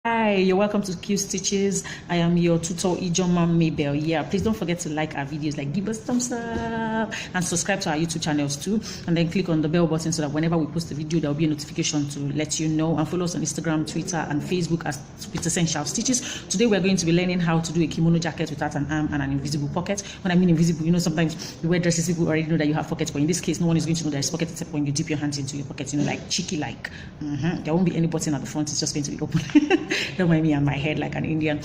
Hi, you're welcome to Q Stitches. I am your tutor Ijoma Mabel. Yeah, please don't forget to like our videos, like give us thumbs up and subscribe to our YouTube channels too. And then click on the bell button so that whenever we post a video, there will be a notification to let you know. And follow us on Instagram, Twitter, and Facebook as Peterson Shld Stitches. Today we're going to be learning how to do a kimono jacket without an arm and an invisible pocket. When I mean invisible, you know, sometimes you wear dresses, people already know that you have pockets, but in this case, no one is going to know there's pocket except when you dip your hands into your pocket, you know, like cheeky like. There won't be any button at the front, it's just going to be open. Don't mind me and my head like an Indian.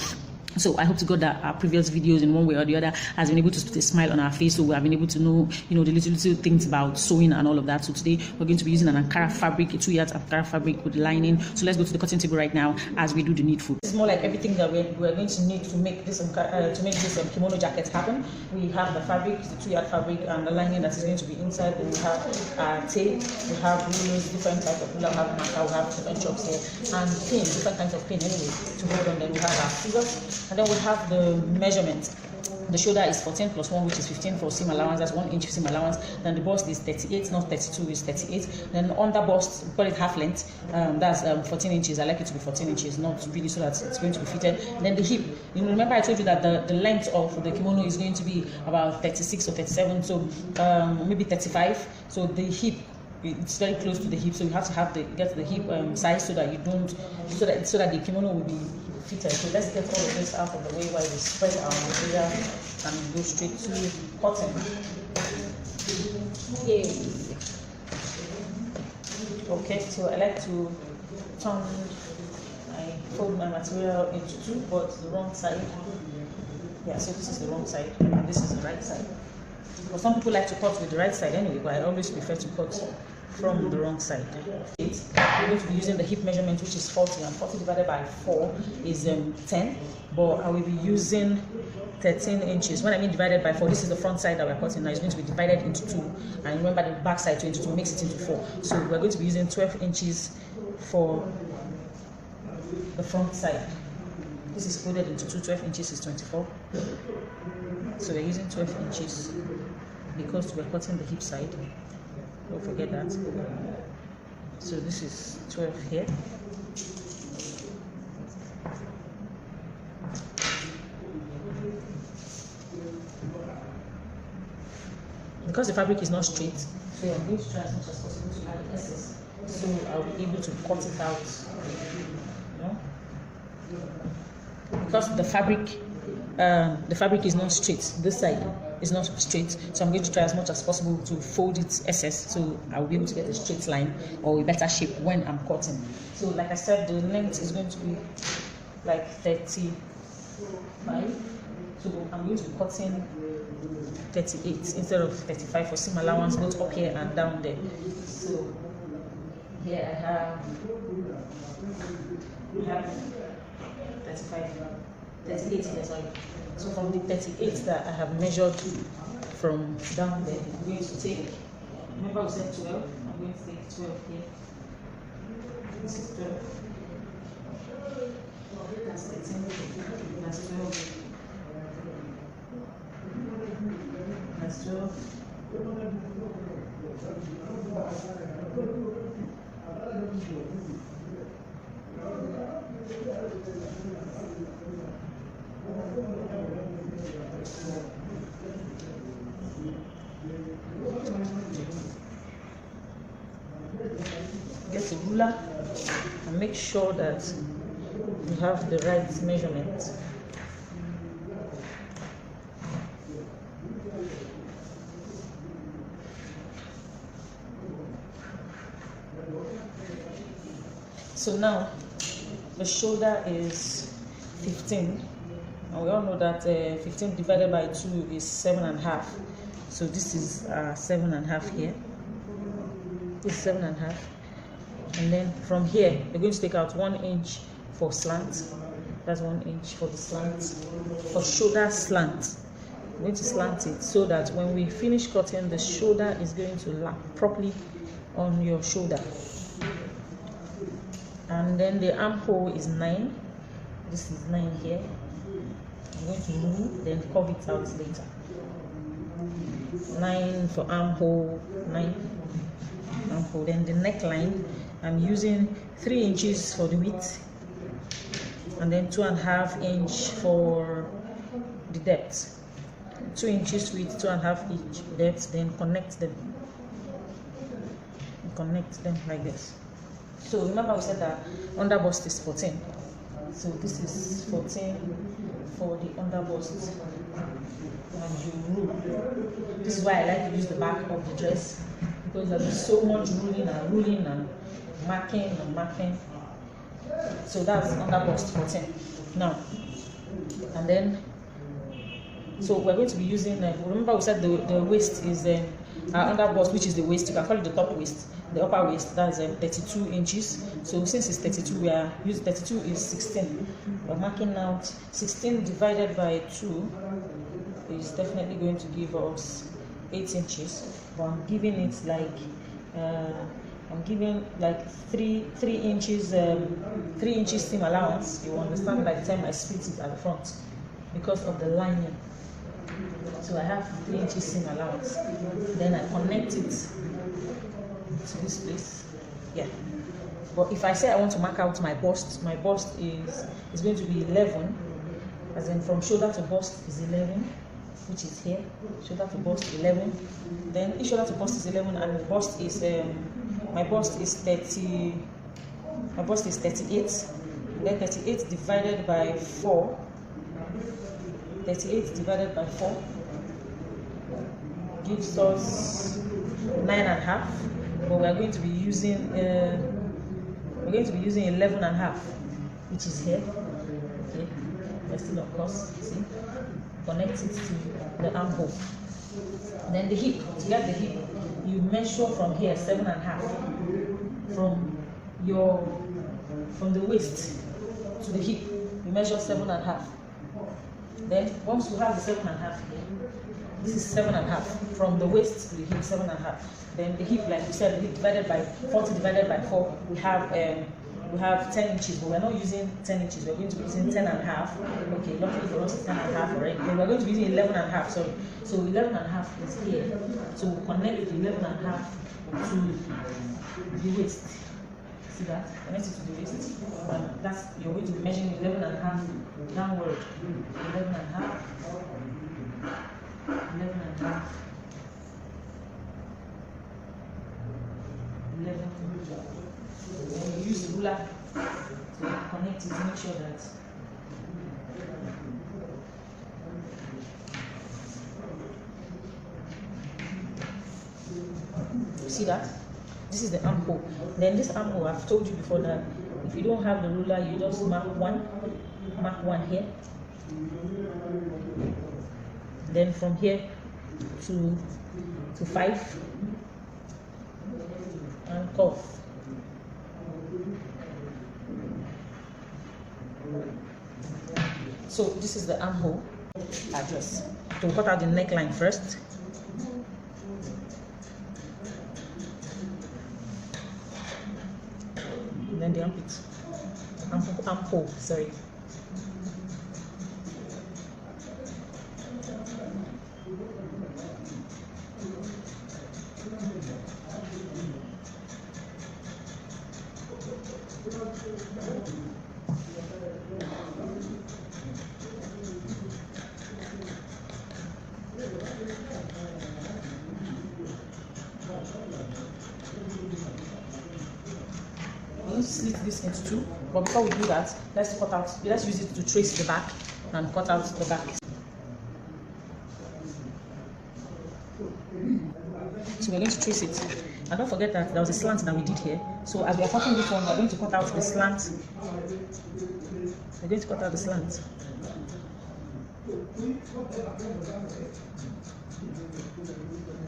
So I hope to God that our previous videos in one way or the other has been able to put a smile on our face, so we have been able to know, you know, the little things about sewing and all of that. So today we're going to be using an Ankara fabric, a 2 yards Ankara fabric with lining. So let's go to the cutting table right now as we do the needful. It's more like everything that we're going to need to make this kimono jacket happen. We have the fabric, the 2 yard fabric, and the lining that is going to be inside. Then we have tape, we have rulers, different types of ruler, we have marker, we have different chocks here, and pin, different kinds of pin anyway to hold on. Then we have our scissors. And then we have the measurement. The shoulder is 14 plus 1, which is 15 for seam allowance. That's 1 inch seam allowance. Then the bust is 38, not 32, is 38. Then under bust, we call it half length. That's 14 inches. I like it to be 14 inches, not really so that it's going to be fitted. Then the hip. You know, remember I told you that the length of the kimono is going to be about 36 or 37, so maybe 35. So the hip, it's very close to the hip, so you have to get the hip size so that you don't, so that the kimono will be fitted. So let's get all of this out of the way while we spread our material and go straight to cotton. Yay. Okay, so I like to fold my material into two, but the wrong side. Yeah, so this is the wrong side and this is the right side. But some people like to cut with the right side anyway, but I always prefer to cut from the wrong side. We're going to be using the hip measurement, which is 40, and 40 divided by 4 is 10, but I will be using 13 inches. When I mean divided by 4, this is the front side that we're cutting now. It's going to be divided into 2, and remember the back side to into 2 makes it into 4. So we're going to be using 12 inches for the front side. This is folded into 2. 12 inches is 24. So we're using 12 inches because we're cutting the hip side. Don't forget that. So this is 12 here. Because the fabric is not straight, so I'm going to try as much as possible to add excess, so I'll be able to cut it out. You know? Because the fabric is not straight. This side is not straight, so I'm going to try as much as possible to fold its excess, so I'll be able to get a straight line or a better shape when I'm cutting. So like I said, the length is going to be like 35, so I'm going to be cutting 38 instead of 35 for seam allowance, both up here and down there. So here I have 38 here, sorry. So from the 38 that I have measured from down there, I'm going to take, remember we said 12, I'm going to take 12 here. This is 12. That's 13. That's 12. That's 12. Get a ruler and make sure that you have the right measurement. So now the shoulder is 15, and we all know that 15 divided by 2 is 7.5. So this is 7.5 here. This is 7.5, and then from here we're going to take out 1 inch for slant. That's 1 inch for the slant, for shoulder slant. We're going to slant it so that when we finish cutting, the shoulder is going to lap properly on your shoulder. And then the armhole is 9. This is 9 here. I'm going to move, then curve it out later. 9 for armhole, 9 armhole. Then the neckline, I'm using 3 inches for the width, and then 2.5 inch for the depth. 2 inches width, 2.5 inch depth. Then connect them. Connect them like this. So remember we said that under bust is 14. So this is 14 for the under bust. And you rule. This is why I like to use the back of the dress, because there's so much ruling and marking. So that's under bust 14. Now, and then, so we're going to be using, remember we said the waist is under bust, which is the waist. You can call it the top waist. The upper waist, that's 32 inches. So since it's 32, we are using 32 is 16. We're marking out 16 divided by 2 is definitely going to give us 8 inches. But I'm giving it like I'm giving like 3 inches 3 inches seam allowance. You understand by the time I split it at the front because of the lining. So I have 3 inches seam allowance. Then I connect it to this place. Yeah. But if I say I want to mark out my bust is going to be 11, as in from shoulder to bust is 11, which is here. Shoulder to bust 11. Then each shoulder to bust is 11, and the bust is my bust is 30. My bust is 38. Then 38 divided by 4. 38 divided by 4 gives us 9.5. But we are going to be using 11.5, which is here. Okay, we're still on course. See, connect it to the armhole. Then the hip. To get the hip, you measure from here 7.5. From the waist to the hip, you measure 7.5. Then once you have the 7.5 here, this is 7.5 from the waist to the hip, 7.5. Then the hip, like we said, the hip divided by 40 divided by 4, we have 10 inches, but we're not using 10 inches. We're going to be using 10.5. Okay, luckily for us, it's 10.5 already. Then we're going to be using 11.5. Sorry, so 11.5 is here. So we'll connect the 11.5 to the waist. See that? Connect it to the waist. And that's, you're going to be measuring 11.5 downward. 11.5. 11.5. 11. And you use the ruler to connect it to make sure that you see that this is the armhole. Then this armhole, I've told you before that if you don't have the ruler, you just mark one here. Then from here to 5 and curve. So this is the armhole address. So we'll cut out the neckline first. And then the armpit. Armhole, sorry. Slit this into 2, but before we do that, let's use it to trace the back and cut out the back. So we're going to trace it, and don't forget that there was a slant that we did here. So as we are cutting this one, we're going to cut out the slant. We're going to cut out the slant.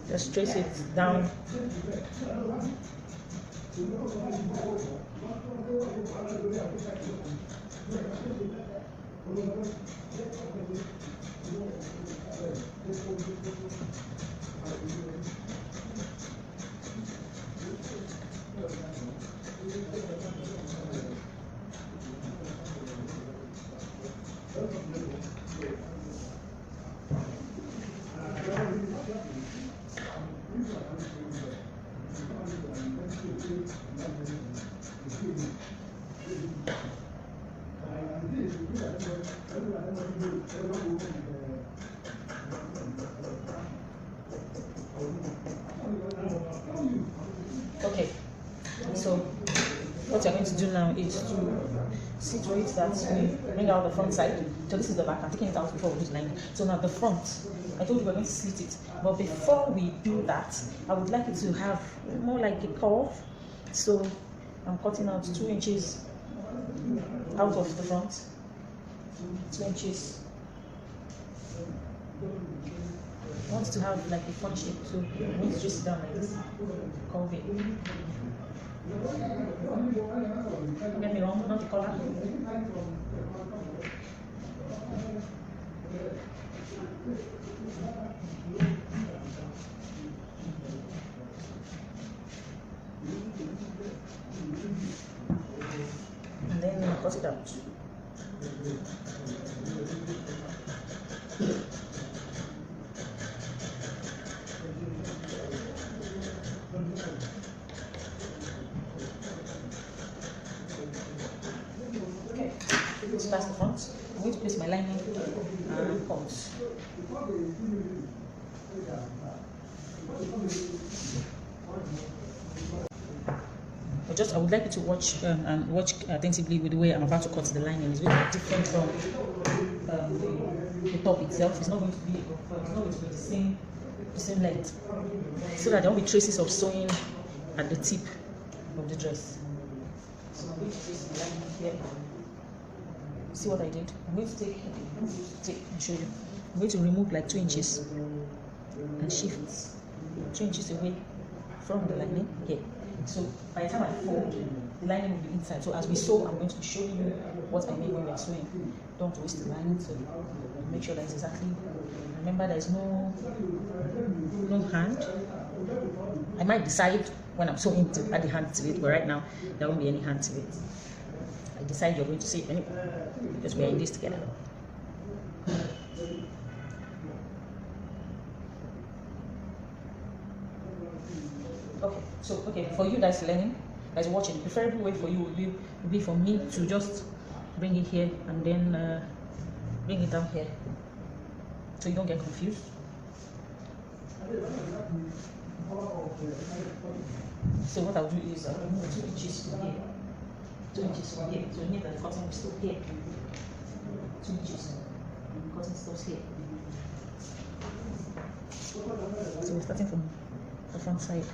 Just trace it down. Okay, so what you're going to do now is to see to it that we bring out the front side. So this is the back. I'm taking it out before we do the lining. So now the front, I told you we're going to slit it, but before we do that, I would like it to have more like a curve. So I'm cutting out 2 inches out of the front, 2 inches. I want it to have like a fun shape, so I want to just sit down like this, curve it. Don't get me wrong, not the color. And then cut it out. Okay, this is past the front. I'm going to place my lining and pumps. I would like you to watch and watch attentively with the way I'm about to cut the lining. It's very different from the top itself. It's not going to be the same length, so that there won't be traces of sewing at the tip of the dress. So I'm going to place the lining here. See what I did? I'm going to take and show you. I'm going to remove like 2 inches and shift 2 inches away from the lining here. So by the time I fold, the lining will be inside. So as we sew, I'm going to be showing you what I make when we are sewing. Don't waste the lining, so make sure that it's exactly. Remember, there's no hand. I might decide when I'm sewing to add the hand to it, but right now there won't be any hand to it. I decide you're going to see it anyway, because we are in this together. Okay, for you that's learning, that's watching, the preferable way for you would be for me to just bring it here and then bring it down here, so you don't get confused. So what I'll do is I'll remove 2 inches from here, 2 inches from here, so you need that the cotton will still here, 2 inches, and the cotton stops here. So we're starting from the front side.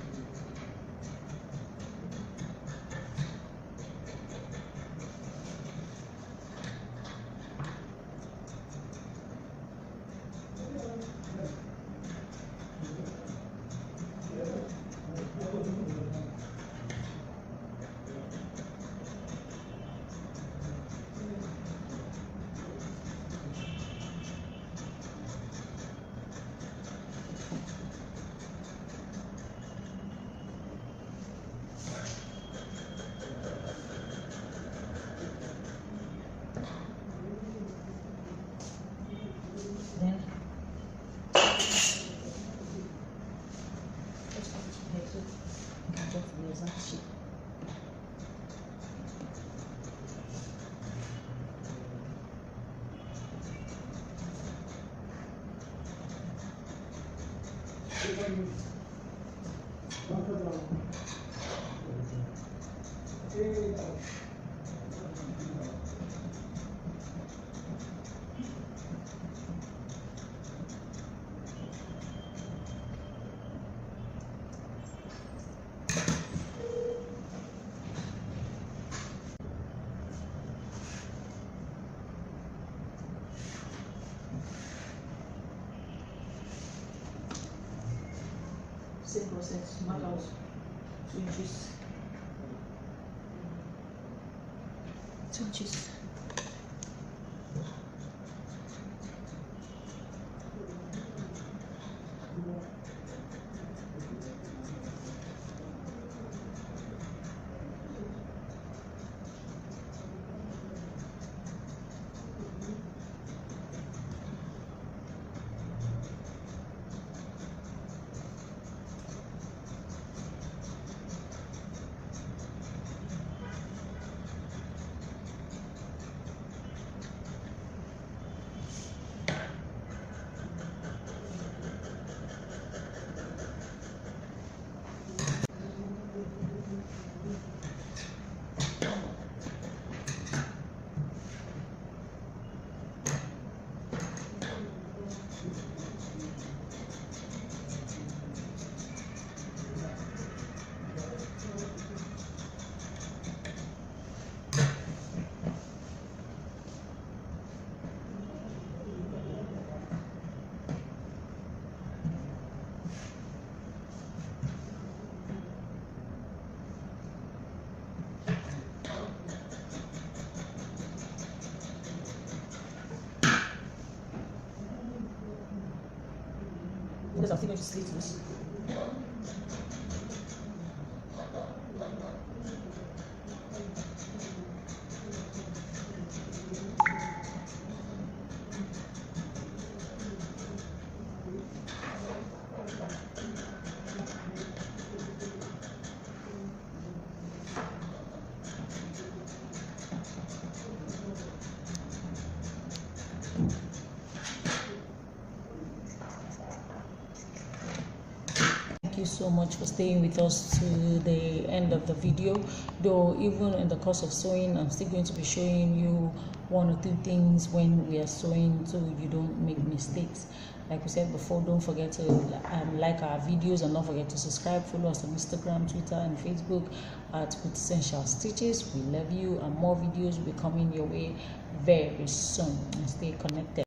Same process, mark out 2 inches. 2 inches. because I'm still going to slit this. Thank you so much for staying with us to the end of the video. Though even in the course of sewing, I'm still going to be showing you 1 or 2 things when we are sewing, so you don't make mistakes. Like we said before, don't forget to like our videos, and don't forget to subscribe. Follow us on Instagram, Twitter, and Facebook at Essential Stitches. We love you, and more videos will be coming your way very soon. And stay connected.